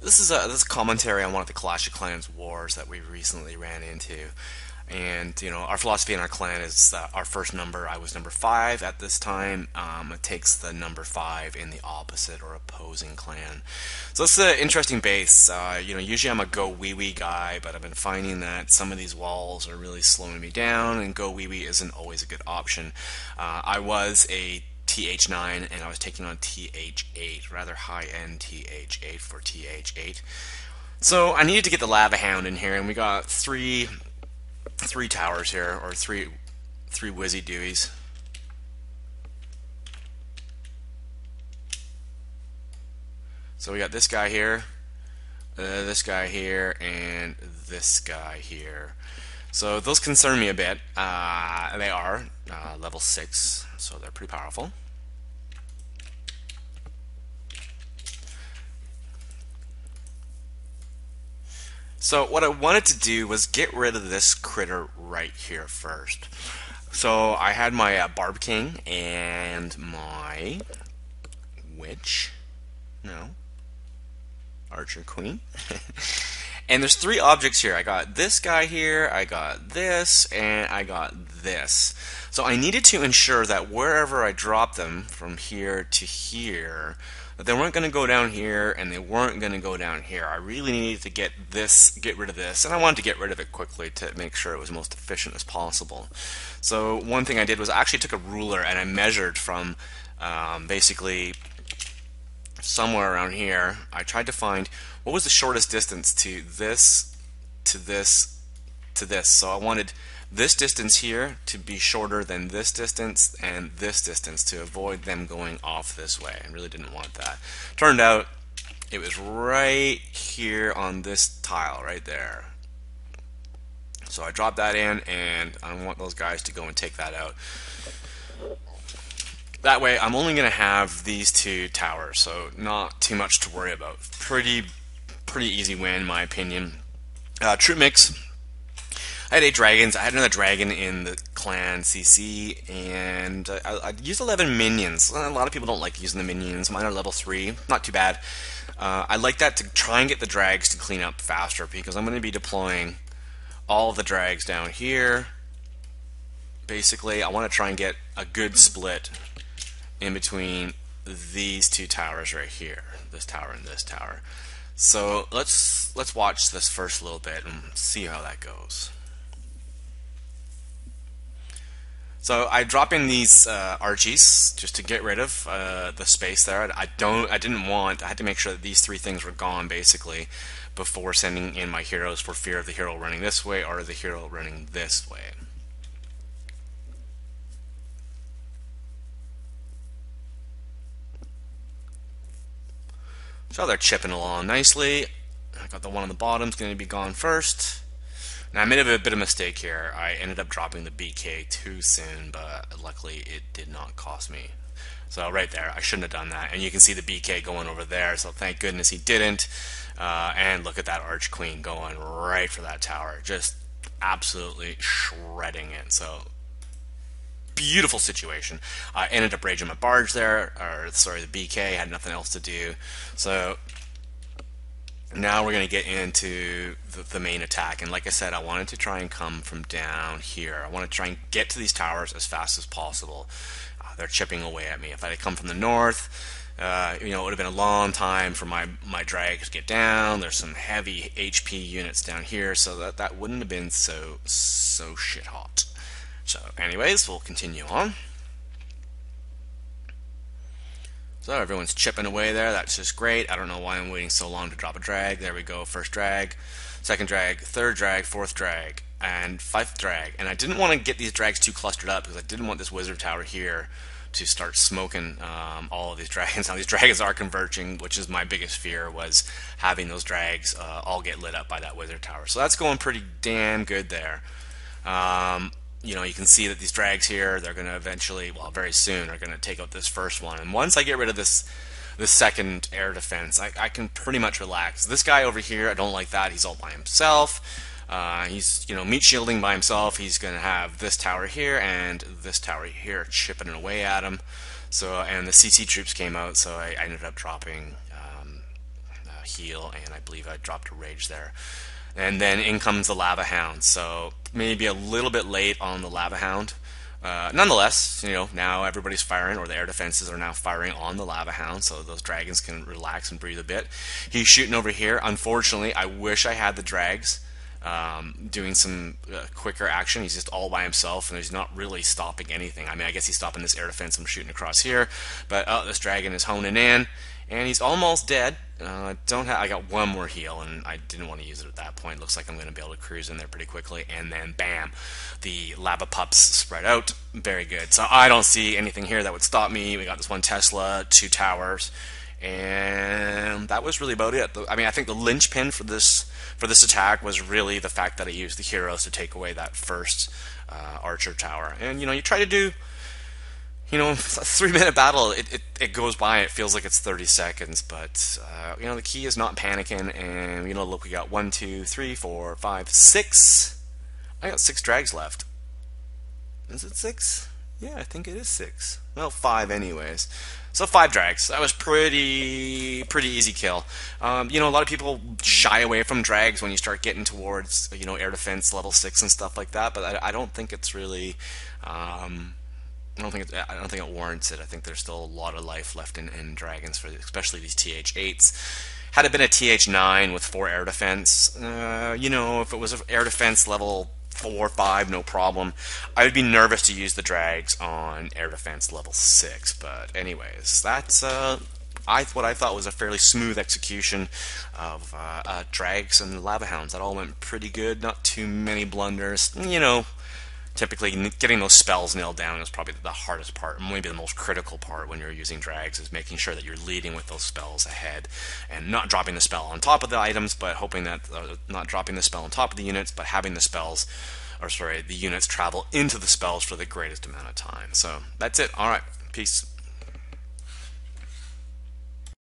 This is commentary on one of the Clash of Clans wars that we recently ran into. And our philosophy in our clan is that our first number, I was number 5 at this time. It takes the number 5 in the opposite or opposing clan. So it's an interesting base. Usually I'm a go wee wee guy, but I've been finding that some of these walls are really slowing me down, and go wee wee isn't always a good option. I was a TH9 and I was taking on TH8, rather high-end TH8 for TH8. So I needed to get the Lava Hound in here, and we got three towers here, or three Wizzy Deweys. So we got this guy here, and this guy here. So those concern me a bit. They are level 6, so they're pretty powerful. So what I wanted to do was get rid of this critter right here first. So I had my Barb King and my Witch, no, Archer Queen. And there's 3 objects here. I got this guy here, I got this, and I got this. So I needed to ensure that wherever I dropped them from here to here, that they weren't going to go down here and they weren't going to go down here. I really needed to get rid of this, and I wanted to get rid of it quickly to make sure it was most efficient as possible. So one thing I did was I actually took a ruler and I measured from basically somewhere around here. I tried to find what was the shortest distance to this, to this, to this. So I wanted this distance here to be shorter than this distance and this distance to avoid them going off this way. I really didn't want that. Turned out it was right here on this tile right there. So I dropped that in, and I want those guys to go and take that out. That way I'm only going to have these 2 towers, so not too much to worry about. Pretty easy win in my opinion. Troop mix. I had 8 dragons. I had another dragon in the clan CC, and I used 11 minions. A lot of people don't like using the minions. Mine are level 3, not too bad. I like that to try and get the drags to clean up faster, because I'm going to be deploying all of the drags down here. Basically, I want to try and get a good split in between these 2 towers right here, this tower and this tower. So let's watch this first a little bit and see how that goes. So I drop in these Archies just to get rid of the space there. I had to make sure that these 3 things were gone basically before sending in my heroes, for fear of the hero running this way or the hero running this way. So they're chipping along nicely. I got the one on the bottom, is going to be gone first. Now I made a bit of a mistake here. I ended up dropping the BK too soon, but luckily it did not cost me. So right there, I shouldn't have done that. And you can see the BK going over there, so thank goodness he didn't. And look at that Arch Queen going right for that tower. Just absolutely shredding it. So beautiful situation. I ended up raging my barge there, or sorry, the BK had nothing else to do. So now we're going to get into the main attack, and like I said, I wanted to try and come from down here. I want to try and get to these towers as fast as possible. They're chipping away at me. If I had come from the north, it would have been a long time for my drag to get down. There's some heavy HP units down here, so that wouldn't have been so shit hot. So anyways, we'll continue on. So everyone's chipping away there. That's just great. I don't know why I'm waiting so long to drop a drag. There we go. First drag, second drag, third drag, fourth drag, and 5th drag. And I didn't want to get these drags too clustered up, because I didn't want this wizard tower here to start smoking all of these dragons. Now these dragons are converging, which is my biggest fear, was having those drags all get lit up by that wizard tower. So that's going pretty damn good there. You can see that these drags here, they're going to eventually, well, very soon, are going to take out this first one. And once I get rid of this second air defense, I can pretty much relax. This guy over here, I don't like that. He's all by himself. He's, meat shielding by himself. He's going to have this tower here and this tower here chipping away at him. So, and the CC troops came out, so I ended up dropping heal, and I believe I dropped a rage there. And then in comes the Lava Hound. So maybe a little bit late on the Lava Hound. Nonetheless, now everybody's firing, or the air defenses are now firing on the Lava Hound, so those dragons can relax and breathe a bit. He's shooting over here. Unfortunately, I wish I had the drags doing some quicker action. He's just all by himself, and he's not really stopping anything. I mean, I guess he's stopping this air defense I'm shooting across here, but this dragon is honing in, and he's almost dead. I got one more heal, and I didn't want to use it at that point. Looks like I'm going to be able to cruise in there pretty quickly, and then bam, the lava pups spread out. Very good. So I don't see anything here that would stop me. We got this one Tesla, 2 towers, and that was really about it. I mean, I think the linchpin for this attack was really the fact that I used the heroes to take away that first archer tower. And you try to do, a 3-minute battle, it goes by, it feels like it's 30 seconds, but the key is not panicking. And look, we got 1, 2, 3, 4, 5, 6. I got 6 drags left. Is it 6? Yeah, I think it is 6. Well, 5 anyways. So 5 drags. That was pretty easy kill. A lot of people shy away from drags when you start getting towards air defense level 6 and stuff like that. But I don't think it's really. I don't think it warrants it. I think there's still a lot of life left in dragons, especially these TH8s. Had it been a TH9 with 4 air defense, if it was an air defense level 4, 5, no problem. I would be nervous to use the drags on air defense level 6. But anyways, that's what I thought was a fairly smooth execution of drags and lava hounds. That all went pretty good. Not too many blunders. Typically getting those spells nailed down is probably the hardest part, maybe the most critical part when you're using drags, is making sure that you're leading with those spells ahead and not dropping the spell on top of the items, but hoping that not dropping the spell on top of the units, but having the units travel into the spells for the greatest amount of time. So that's it. All right, peace.